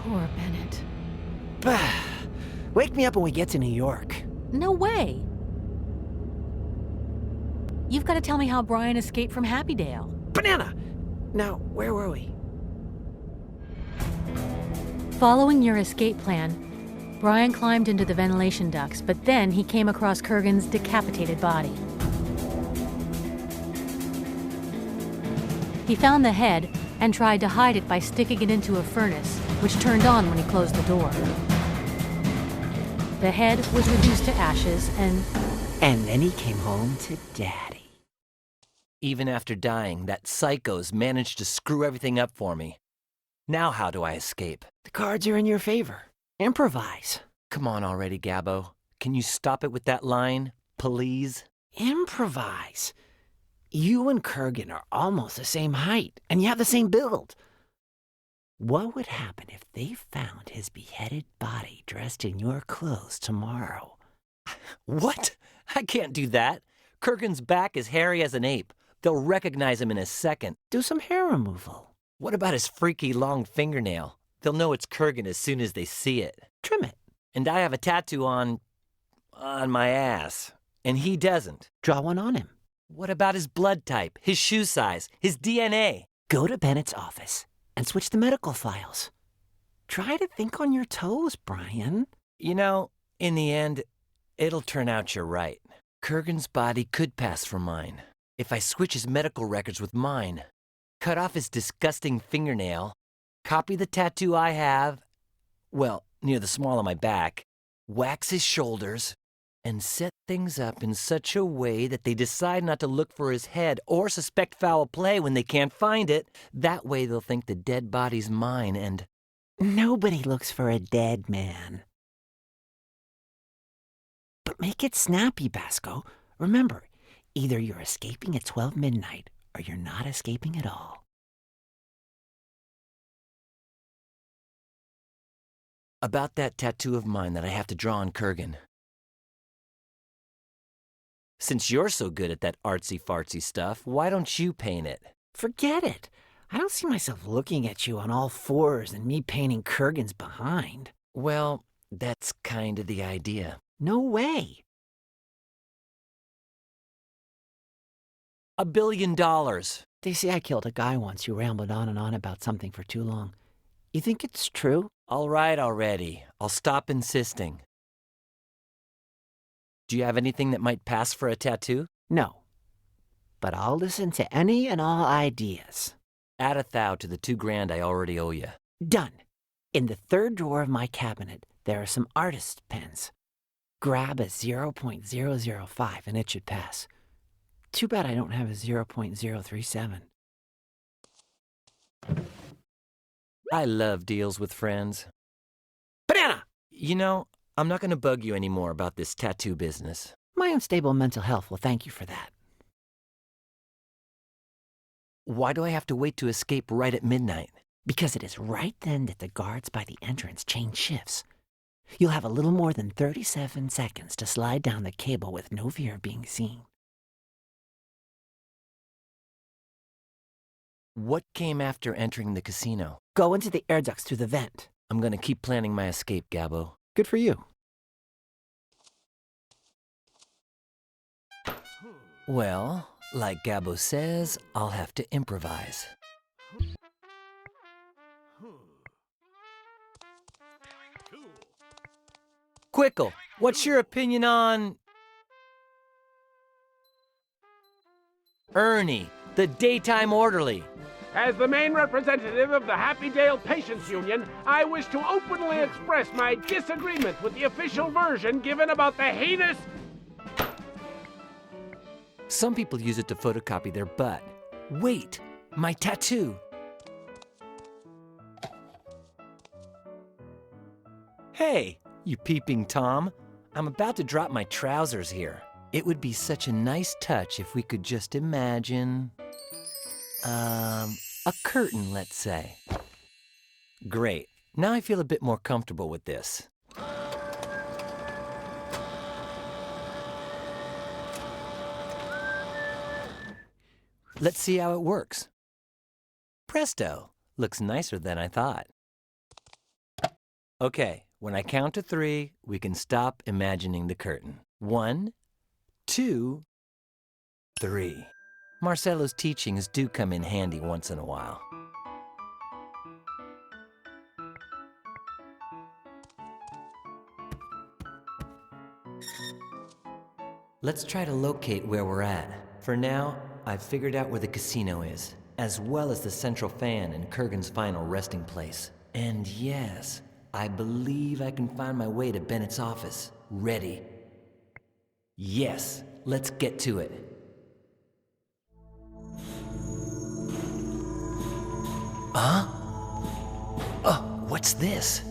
Poor Bennett. Wake me up when we get to New York. No way! You've got to tell me how Brian escaped from Happydale. Banana! Now, where were we? Following your escape plan, Brian climbed into the ventilation ducts, but then he came across Kurgan's decapitated body. He found the head and tried to hide it by sticking it into a furnace, which turned on when he closed the door. The head was reduced to ashes and then he came home to Daddy. Even after dying, that psycho's managed to screw everything up for me. Now how do I escape? The cards are in your favor. Improvise. Come on already, Gabbo. Can you stop it with that line, please? Improvise. You and Kurgan are almost the same height, and you have the same build. What would happen if they found his beheaded body dressed in your clothes tomorrow? What? I can't do that. Kurgan's back is hairy as an ape. They'll recognize him in a second. Do some hair removal. What about his freaky long fingernail? They'll know it's Kurgan as soon as they see it. Trim it. And I have a tattoo on my ass, and he doesn't. Draw one on him. What about his blood type, his shoe size, his DNA? Go to Bennett's office and switch the medical files. Try to think on your toes, Brian. You know, in the end, it'll turn out you're right. Kurgan's body could pass for mine. If I switch his medical records with mine, cut off his disgusting fingernail, copy the tattoo I have, well, near the small of my back, wax his shoulders, and set things up in such a way that they decide not to look for his head or suspect foul play when they can't find it. That way they'll think the dead body's mine and... Nobody looks for a dead man. But make it snappy, Basco. Remember, either you're escaping at 12 midnight or you're not escaping at all. About that tattoo of mine that I have to draw on Kurgan. Since you're so good at that artsy-fartsy stuff, why don't you paint it? Forget it. I don't see myself looking at you on all fours and me painting Kurgan's behind. Well, that's kind of the idea. No way. $1 billion. They say I killed a guy once who rambled on and on about something for too long. You think it's true? All right already. I'll stop insisting. Do you have anything that might pass for a tattoo? No. But I'll listen to any and all ideas. Add $1,000 to the $2,000 I already owe you. Done. In the third drawer of my cabinet, there are some artist pens. Grab a 0.005 and it should pass. Too bad I don't have a 0.037. I love deals with friends. Banana! You know, I'm not going to bug you anymore about this tattoo business. My unstable mental health will thank you for that. Why do I have to wait to escape right at midnight? Because it is right then that the guards by the entrance change shifts. You'll have a little more than 37 seconds to slide down the cable with no fear of being seen. What came after entering the casino? Go into the air ducts through the vent. I'm going to keep planning my escape, Gabbo. Good for you. Well, like Gabbo says, I'll have to improvise. Quickle, what's your opinion on... Ernie, the daytime orderly? As the main representative of the Happydale Patients Union, I wish to openly express my disagreement with the official version given about the heinous... Some people use it to photocopy their butt. Wait, my tattoo. Hey, you peeping Tom. I'm about to drop my trousers here. It would be such a nice touch if we could just imagine... a curtain, let's say. Great. Now I feel a bit more comfortable with this. Let's see how it works. Presto! Looks nicer than I thought. Okay, when I count to 3, we can stop imagining the curtain. 1, 2, 3. Marcelo's teachings do come in handy once in a while. Let's try to locate where we're at. For now, I've figured out where the casino is, as well as the central fan and Kurgan's final resting place. And yes, I believe I can find my way to Bennett's office. Ready. Yes, let's get to it. Huh? Oh, what's this?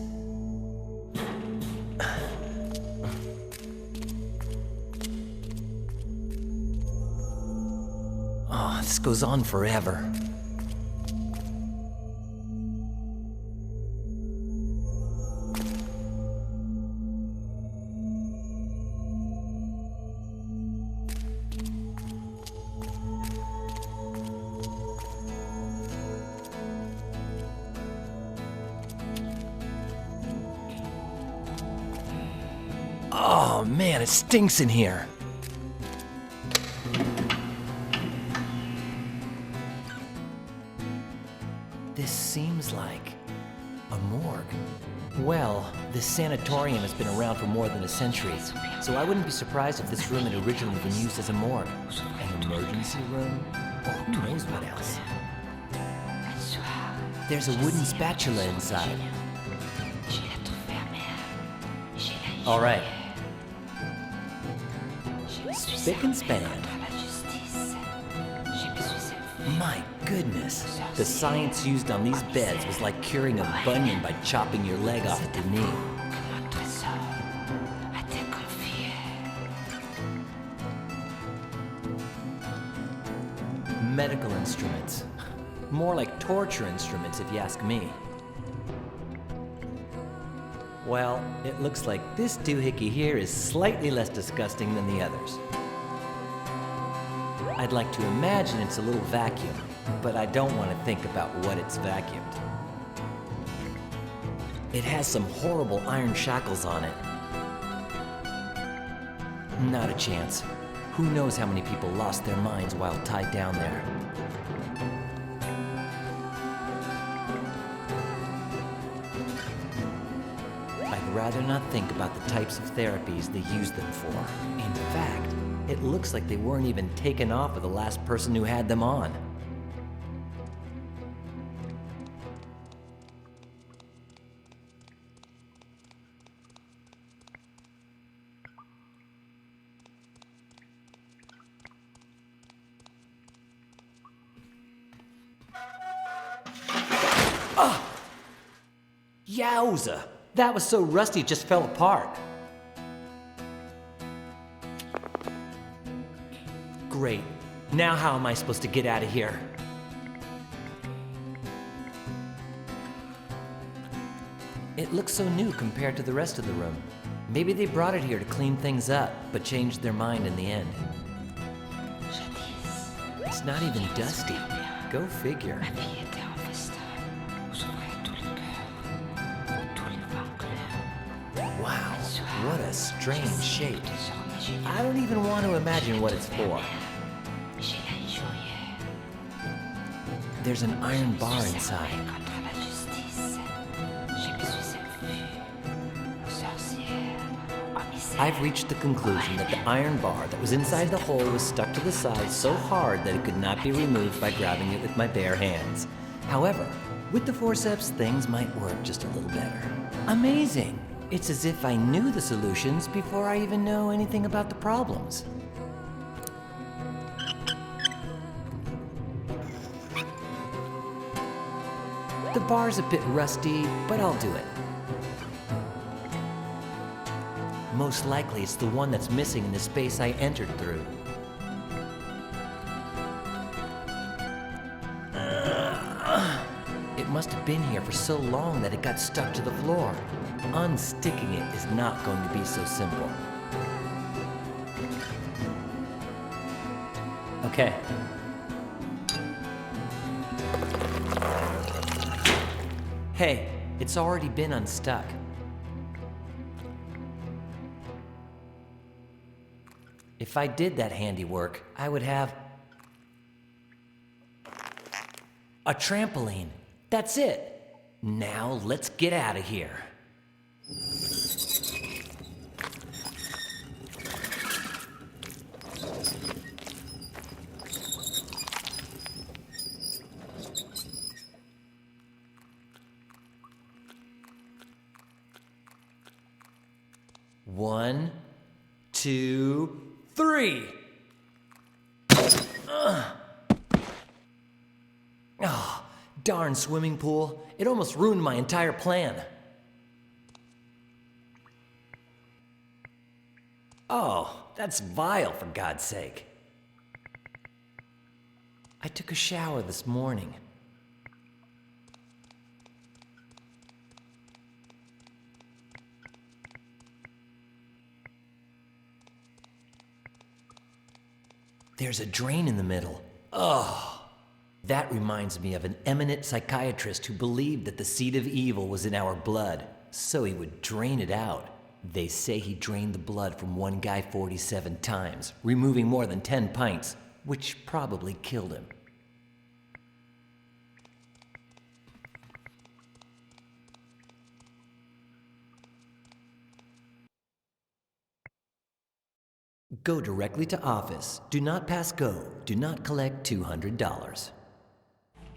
Oh, this goes on forever. Oh man, it stinks in here. This seems like a morgue. Well, this sanatorium has been around for more than a century, so I wouldn't be surprised if this room had originally been used as a morgue. An emergency room? Or who knows what else? There's a wooden spatula inside. All right. Spick and span. My goodness, the science used on these beds was like curing a bunion by chopping your leg off at the knee. Medical instruments. More like torture instruments, if you ask me. Well, it looks like this doohickey here is slightly less disgusting than the others. I'd like to imagine it's a little vacuum, but I don't want to think about what it's vacuumed. It has some horrible iron shackles on it. Not a chance. Who knows how many people lost their minds while tied down there. I'd rather not think about the types of therapies they use them for. In fact, it looks like they weren't even taken off of the last person who had them on. Ah! Yowza! That was so rusty it just fell apart. Great. Now how am I supposed to get out of here? It looks so new compared to the rest of the room. Maybe they brought it here to clean things up, but changed their mind in the end. It's not even dusty. Go figure. Wow, what a strange shape. I don't even want to imagine what it's for. There's an iron bar inside. I've reached the conclusion that the iron bar that was inside the hole was stuck to the side so hard that it could not be removed by grabbing it with my bare hands. However, with the forceps, things might work just a little better. Amazing! It's as if I knew the solutions before I even know anything about the problems. The bar's a bit rusty, but I'll do it. Most likely it's the one that's missing in the space I entered through. It must have been here for so long that it got stuck to the floor. Unsticking it is not going to be so simple. Okay. Hey, it's already been unstuck. If I did that handiwork, I would have a trampoline. That's it. Now let's get out of here. One, two, three. Oh, darn swimming pool. It almost ruined my entire plan. Oh, that's vile, for God's sake. I took a shower this morning. There's a drain in the middle. Ugh. That reminds me of an eminent psychiatrist who believed that the seed of evil was in our blood, so he would drain it out. They say he drained the blood from one guy 47 times, removing more than 10 pints, which probably killed him. Go directly to office. Do not pass go. Do not collect $200.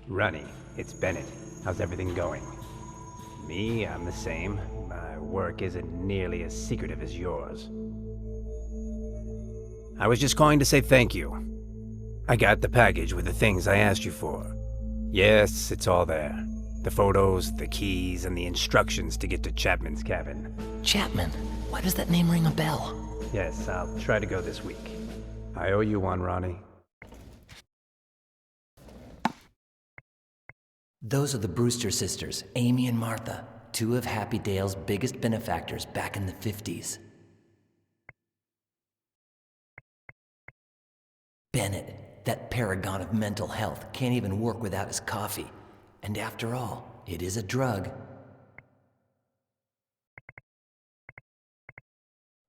Runny, it's Bennett. How's everything going? Me, I'm the same. My work isn't nearly as secretive as yours. I was just calling to say thank you. I got the package with the things I asked you for. Yes, it's all there. The photos, the keys, and the instructions to get to Chapman's cabin. Chapman? Why does that name ring a bell? Yes, I'll try to go this week. I owe you one, Ronnie. Those are the Brewster sisters, Amy and Martha, two of Happy Dale's biggest benefactors back in the 50s. Bennett, that paragon of mental health, can't even work without his coffee. And after all, it is a drug.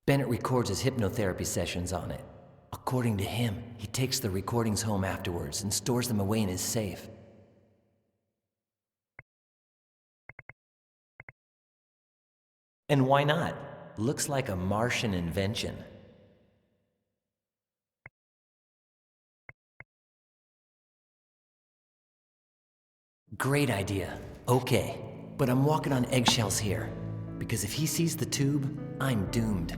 Bennett records his hypnotherapy sessions on it. According to him, he takes the recordings home afterwards and stores them away in his safe. And why not? Looks like a Martian invention. Great idea. Okay, but I'm walking on eggshells here. Because if he sees the tube, I'm doomed.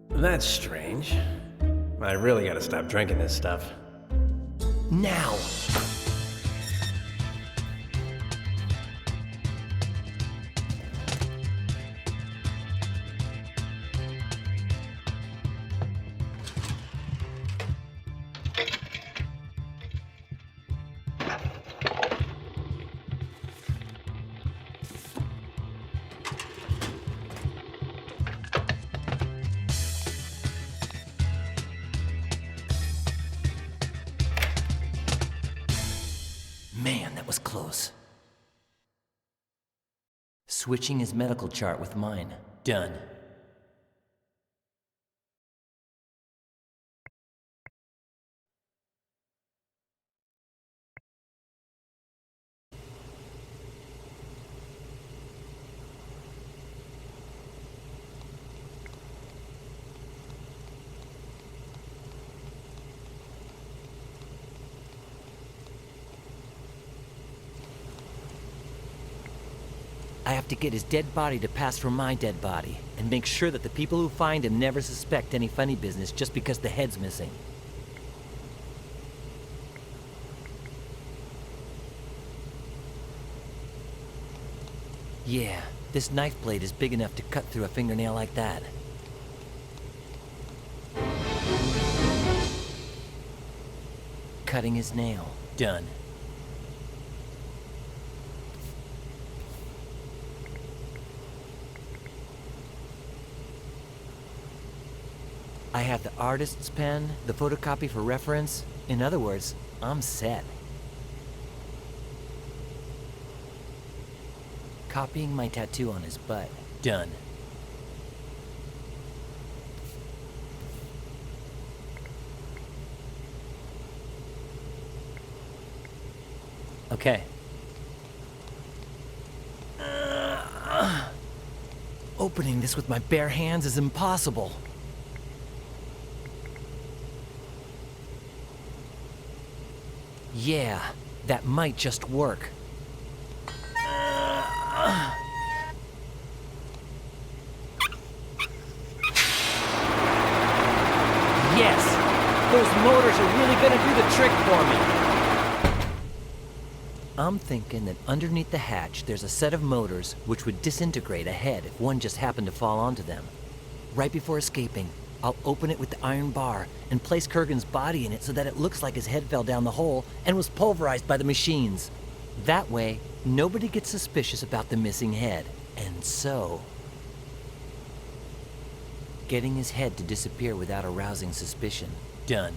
That's strange. I really gotta stop drinking this stuff. Now! Man, that was close. Switching his medical chart with mine. Done. I have to get his dead body to pass for my dead body, and make sure that the people who find him never suspect any funny business just because the head's missing. Yeah, this knife blade is big enough to cut through a fingernail like that. Cutting his nail. Done. I have the artist's pen, the photocopy for reference. In other words, I'm set. Copying my tattoo on his butt. Done. Okay. Opening this with my bare hands is impossible. Yeah, that might just work. Yes! Those motors are really gonna do the trick for me. I'm thinking that underneath the hatch there's a set of motors which would disintegrate a head if one just happened to fall onto them. Right before escaping, I'll open it with the iron bar and place Kurgan's body in it so that it looks like his head fell down the hole and was pulverized by the machines. That way, nobody gets suspicious about the missing head. And so... getting his head to disappear without arousing suspicion. Done.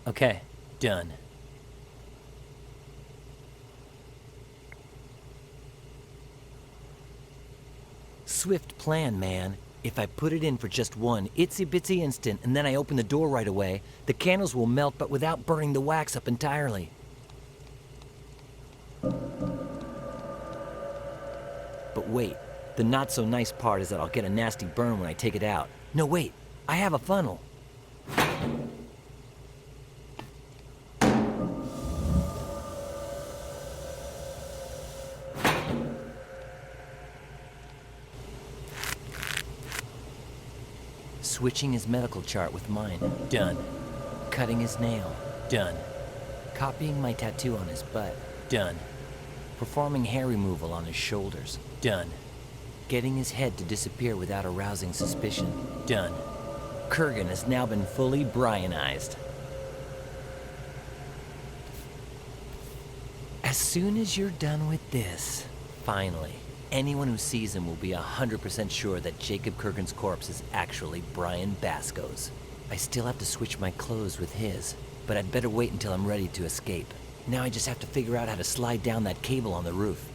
Okay, done. Swift plan, man. If I put it in for just one itsy-bitsy instant and then I open the door right away, the candles will melt but without burning the wax up entirely. But wait, the not-so-nice part is that I'll get a nasty burn when I take it out. No, wait, I have a funnel. Switching his medical chart with mine. Done. Cutting his nail. Done. Copying my tattoo on his butt. Done. Performing hair removal on his shoulders. Done. Getting his head to disappear without arousing suspicion. Done. Kurgan has now been fully Brianized. As soon as you're done with this, finally, anyone who sees him will be 100% sure that Jacob Kurgan's corpse is actually Brian Basco's. I still have to switch my clothes with his, but I'd better wait until I'm ready to escape. Now I just have to figure out how to slide down that cable on the roof.